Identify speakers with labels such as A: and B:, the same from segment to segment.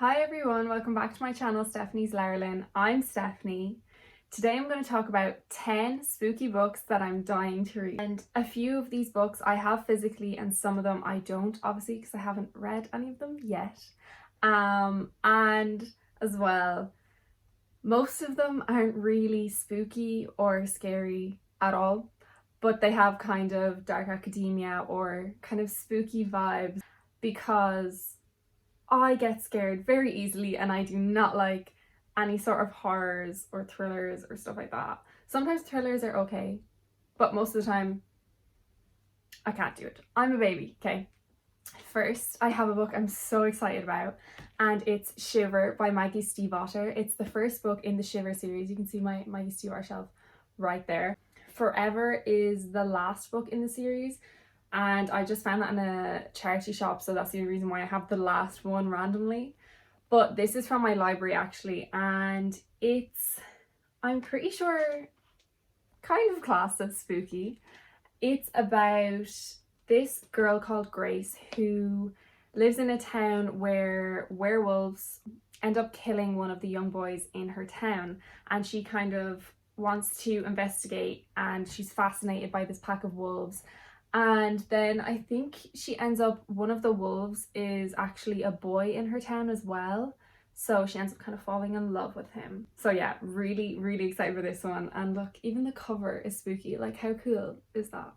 A: Hi everyone, welcome back to my channel, Stephanie's Lerlin. I'm Stephanie. Today I'm going to talk about 10 spooky books that I'm dying to read. And a few of these books I have physically and some of them I don't, obviously, because I haven't read any of them yet. And as well, most of them aren't really spooky or scary at all, but they have kind of dark academia or kind of spooky vibes because I get scared very easily and I do not like any sort of horrors or thrillers or stuff like that. Sometimes thrillers are okay, but most of the time I can't do it. I'm a baby, okay? First, I have a book I'm so excited about, and it's Shiver by Maggie Stiefvater. It's the first book in the Shiver series. You can see my Maggie Stiefvater shelf right there. Forever is the last book in the series, and I just found that in a charity shop, so that's the only reason why I have the last one randomly. But this is from my library actually, and it's, I'm pretty sure, kind of classed as spooky. It's about this girl called Grace who lives in a town where werewolves end up killing one of the young boys in her town, and she kind of wants to investigate, and she's fascinated by this pack of wolves. And then I think she ends up, one of the wolves is actually a boy in her town as well. So she ends up kind of falling in love with him. So yeah, really, really excited for this one. And look, even the cover is spooky. Like, how cool is that?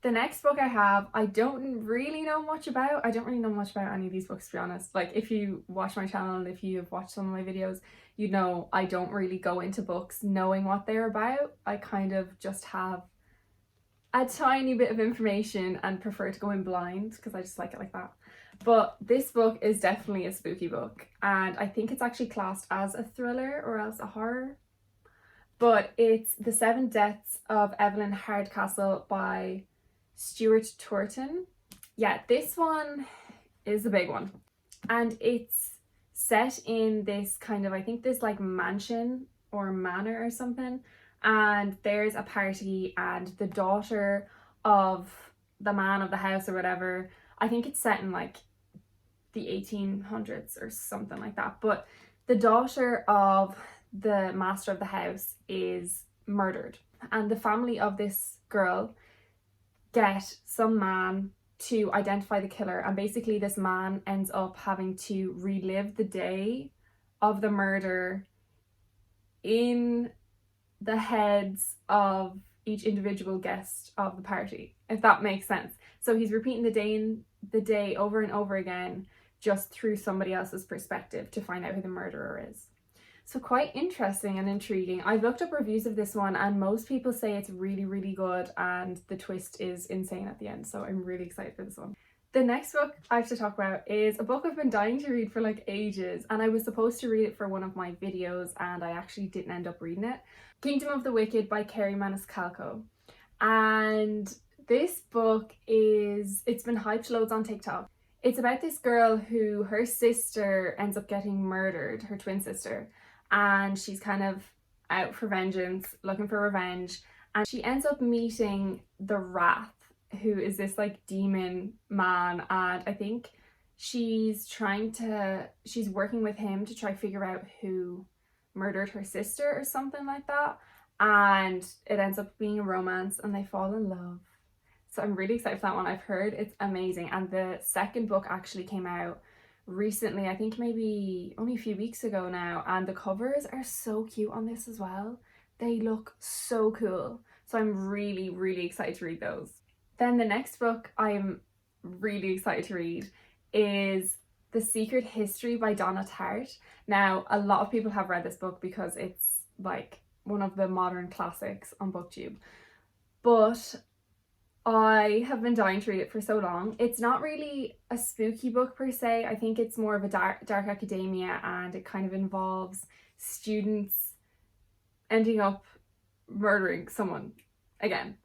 A: The next book I have, I don't really know much about. I don't really know much about any of these books, to be honest. Like, if you watch my channel and if you have watched some of my videos, you know I don't really go into books knowing what they're about. I kind of just have a tiny bit of information and prefer to go in blind because I just like it like that. But this book is definitely a spooky book, and I think it's actually classed as a thriller or else a horror. But it's The Seven Deaths of Evelyn Hardcastle by Stuart Turton. Yeah, this one is a big one, and it's set in this kind of, I think this like mansion or manor or something, and there's a party and the daughter of the man of the house or whatever, I think it's set in like the 1800s or something like that, but the daughter of the master of the house is murdered, and the family of this girl get some man to identify the killer, and basically this man ends up having to relive the day of the murder in the heads of each individual guest of the party, if that makes sense. So he's repeating the day over and over again, just through somebody else's perspective to find out who the murderer is. So quite interesting and intriguing. I've looked up reviews of this one and most people say it's really, really good and the twist is insane at the end. So I'm really excited for this one. The next book I have to talk about is a book I've been dying to read for like ages, and I was supposed to read it for one of my videos and I actually didn't end up reading it. Kingdom of the Wicked by Kerry Maniscalco. And this book it's been hyped loads on TikTok. It's about this girl who, her sister ends up getting murdered, her twin sister, and she's kind of out for vengeance, looking for revenge, and she ends up meeting the Wrath, who is this like demon man, and I think she's working with him to try figure out who murdered her sister or something like that, and it ends up being a romance and they fall in love. So I'm really excited for that one. I've heard it's amazing, and the second book actually came out recently, I think maybe only a few weeks ago now, and the covers are so cute on this as well. They look so cool, so I'm really, really excited to read those. Then the next book I'm really excited to read is The Secret History by Donna Tartt. Now, a lot of people have read this book because it's like one of the modern classics on BookTube, but I have been dying to read it for so long. It's not really a spooky book per se. I think it's more of a dark academia, and it kind of involves students ending up murdering someone again.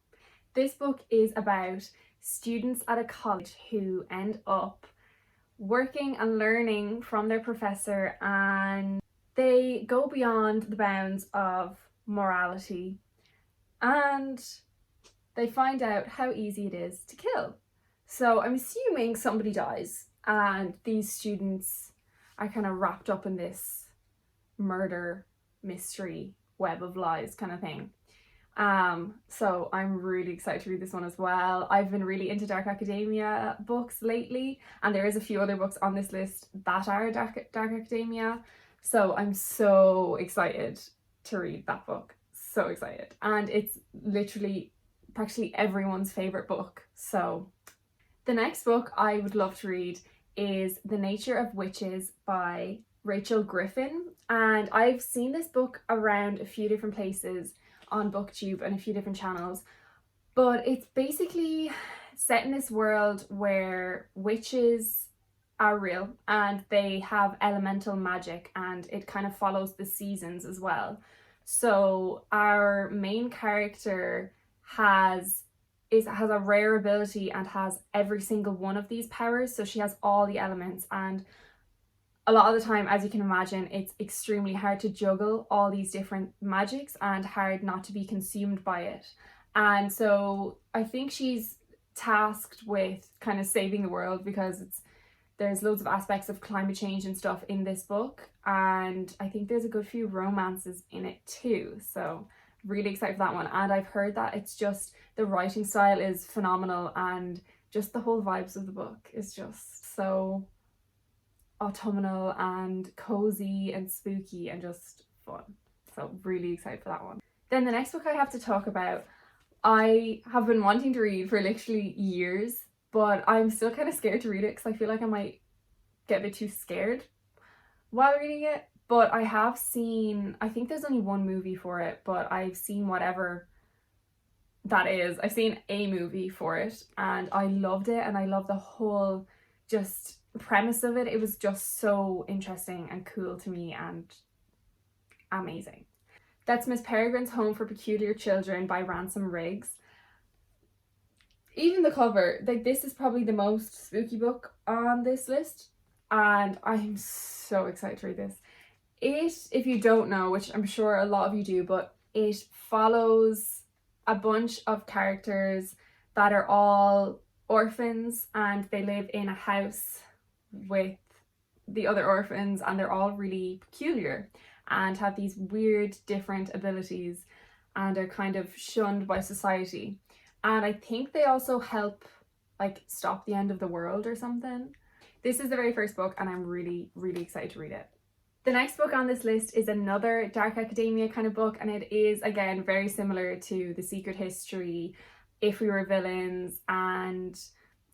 A: This book is about students at a college who end up working and learning from their professor, and they go beyond the bounds of morality and they find out how easy it is to kill. So I'm assuming somebody dies and these students are kind of wrapped up in this murder mystery web of lies kind of thing. So I'm really excited to read this one as well. I've been really into dark academia books lately, and there is a few other books on this list that are dark academia, so I'm so excited to read that book. So excited. And it's literally practically everyone's favorite book. So the next book I would love to read is The Nature of Witches by Rachel Griffin, and I've seen this book around a few different places on BookTube and a few different channels, but it's basically set in this world where witches are real and they have elemental magic, and it kind of follows the seasons as well. So our main character has a rare ability and has every single one of these powers, so she has all the elements, and a lot of the time, as you can imagine, it's extremely hard to juggle all these different magics and hard not to be consumed by it. And so I think she's tasked with kind of saving the world, because there's loads of aspects of climate change and stuff in this book, and I think there's a good few romances in it too. So really excited for that one. And I've heard that it's just, the writing style is phenomenal, and just the whole vibes of the book is just so autumnal and cozy and spooky and just fun. So really excited for that one. Then the next book I have to talk about, I have been wanting to read for literally years, but I'm still kind of scared to read it because I feel like I might get a bit too scared while reading it. But I have seen, I think there's only one movie for it, but I've seen whatever that is. I've seen a movie for it and I loved it, and I love the whole just premise of it. It was just so interesting and cool to me and amazing. That's Miss Peregrine's Home for Peculiar Children by Ransom Riggs. Even the cover, like, this is probably the most spooky book on this list, and I'm so excited to read this. It, if you don't know, which I'm sure a lot of you do, but it follows a bunch of characters that are all orphans, and they live in a house with the other orphans, and they're all really peculiar and have these weird different abilities and are kind of shunned by society. And I think they also help like stop the end of the world or something. This is the very first book and I'm really excited to read it. The next book on this list is another dark academia kind of book, and it is again very similar to The Secret History, If We Were Villains, and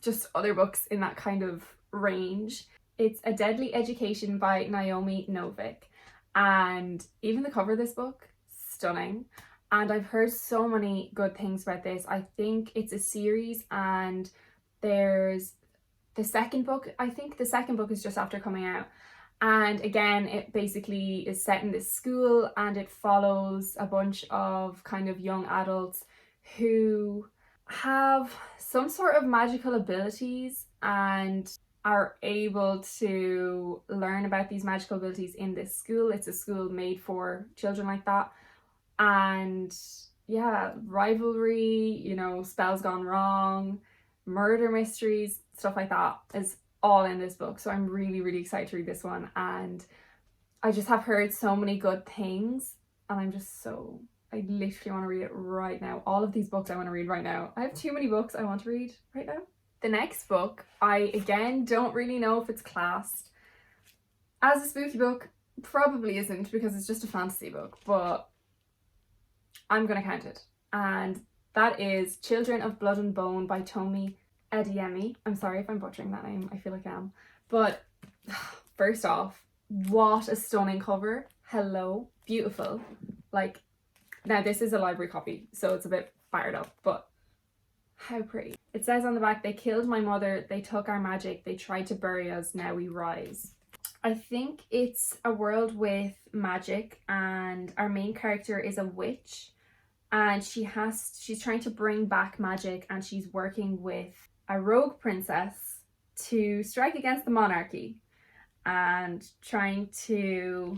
A: just other books in that kind of range. It's A Deadly Education by Naomi Novik, and even the cover of this book, stunning. And I've heard so many good things about this. I think it's a series, and there's the second book. I think the second book is just after coming out. And again, it basically is set in this school, and it follows a bunch of kind of young adults who have some sort of magical abilities and are able to learn about these magical abilities in this school. It's a school made for children like that. And yeah, rivalry, you know, spells gone wrong, murder mysteries, stuff like that is all in this book. So I'm really excited to read this one, and I just have heard so many good things, and I'm just so, I literally want to read it right now. All of these books I want to read right now. I have too many books I want to read right now. The next book, I again don't really know if it's classed as a spooky book. Probably isn't, because it's just a fantasy book, but I'm gonna count it. And that is Children of Blood and Bone by Tomi Adeyemi. I'm sorry if I'm butchering that name, I feel like I am. But first off, what a stunning cover. Hello, beautiful. Like, now this is a library copy, so it's a bit fired up, but how pretty. It says on the back, they killed my mother, they took our magic, they tried to bury us, now we rise. I think it's a world with magic, and our main character is a witch, and she's trying to bring back magic, and she's working with a rogue princess to strike against the monarchy and trying to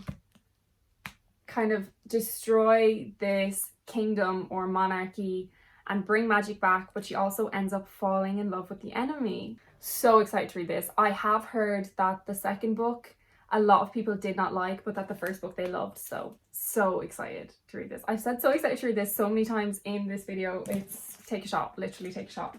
A: kind of destroy this kingdom or monarchy and bring magic back, but she also ends up falling in love with the enemy. So excited to read this. I have heard that the second book a lot of people did not like, but that the first book they loved. So excited to read this. I've said so excited to read this so many times in this video. It's take a shot, literally take a shot.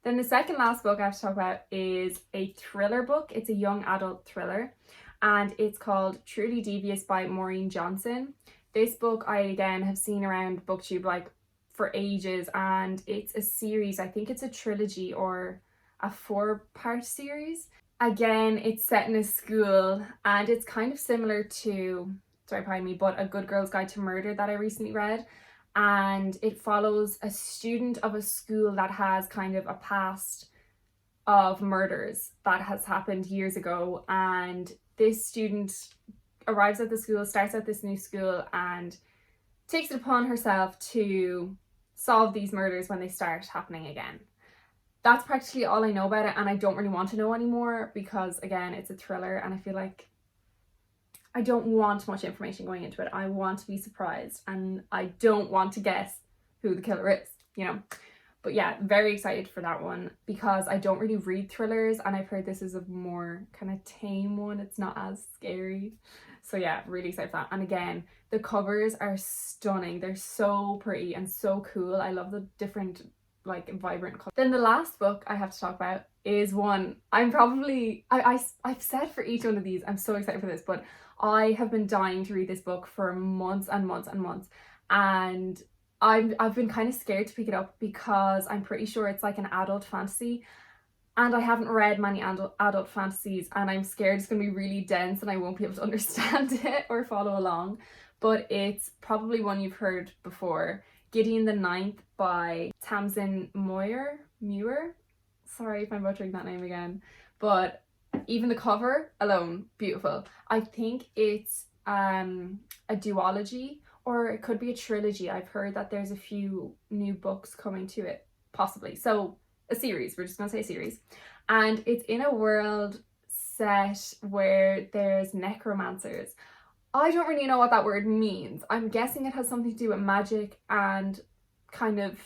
A: Then the second last book I have to talk about is a thriller book. It's a young adult thriller and it's called Truly Devious by Maureen Johnson. This book I again have seen around BookTube like for ages, and it's a series. I think it's a trilogy or a 4-part series. Again, it's set in a school and it's kind of similar to, sorry, pardon me, but A Good Girl's Guide to Murder that I recently read. And it follows a student of a school that has kind of a past of murders that has happened years ago. And this student arrives at the school, starts at this new school, and takes it upon herself to solve these murders when they start happening again. That's practically all I know about it, and I don't really want to know anymore because, again, it's a thriller and I feel like I don't want much information going into it. I want to be surprised and I don't want to guess who the killer is, you know. But yeah, very excited for that one because I don't really read thrillers and I've heard this is a more kind of tame one. It's not as scary. So yeah, really excited for that. And again, the covers are stunning. They're so pretty and so cool. I love the different like vibrant colors. Then the last book I have to talk about is one I'm probably I've said for each one of these I'm so excited for this, but I have been dying to read this book for months and months and months, and I've been kind of scared to pick it up because I'm pretty sure it's like an adult fantasy and I haven't read many adult fantasies and I'm scared it's going to be really dense and I won't be able to understand it or follow along. But it's probably one you've heard before. Gideon the Ninth by Tamsin Muir. Sorry if I'm butchering that name again. But even the cover alone, beautiful. I think it's a duology or it could be a trilogy. I've heard that there's a few new books coming to it, possibly. So a series, we're just gonna say series. And it's in a world set where there's necromancers. I don't really know what that word means. I'm guessing it has something to do with magic and kind of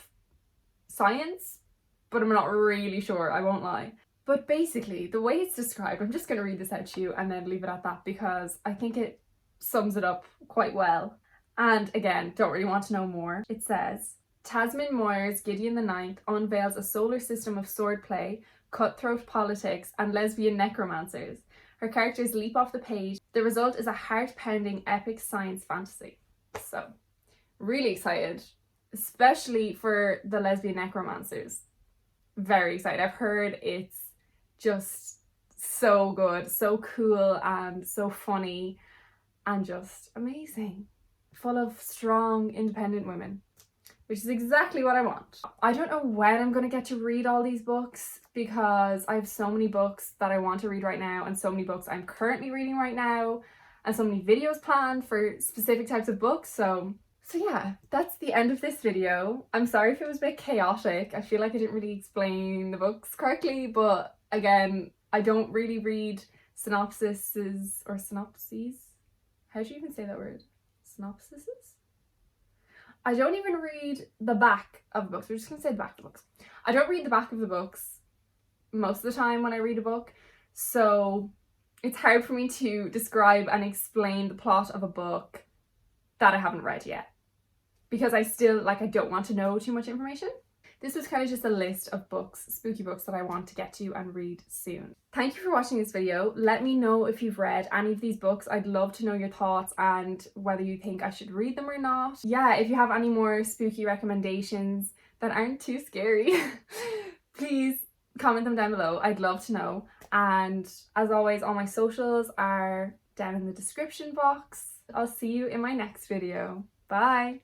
A: science, but I'm not really sure, I won't lie. But basically, the way it's described, I'm just going to read this out to you and then leave it at that because I think it sums it up quite well. And again, don't really want to know more. It says, Tamsin Muir's Gideon the Ninth unveils a solar system of swordplay, cutthroat politics, and lesbian necromancers. Her characters leap off the page. The result is a heart-pounding epic science fantasy. So, really excited, especially for the lesbian necromancers. Very excited. I've heard it's just so good, so cool, and so funny, and just amazing. Full of strong, independent women, which is exactly what I want. I don't know when I'm going to get to read all these books because I have so many books that I want to read right now and so many books I'm currently reading right now and so many videos planned for specific types of books. So yeah, that's the end of this video. I'm sorry if it was a bit chaotic. I feel like I didn't really explain the books correctly, but again, I don't really read synopsises or synopses. How do you even say that word? Synopsises? I don't even read the back of the books. We're just going to say the back of the books. I don't read the back of the books most of the time when I read a book. So it's hard for me to describe and explain the plot of a book that I haven't read yet. Because I don't want to know too much information. This was kind of just a list of books, spooky books that I want to get to and read soon. Thank you for watching this video. Let me know if you've read any of these books. I'd love to know your thoughts and whether you think I should read them or not. Yeah, if you have any more spooky recommendations that aren't too scary, please comment them down below. I'd love to know. And as always, all my socials are down in the description box. I'll see you in my next video. Bye!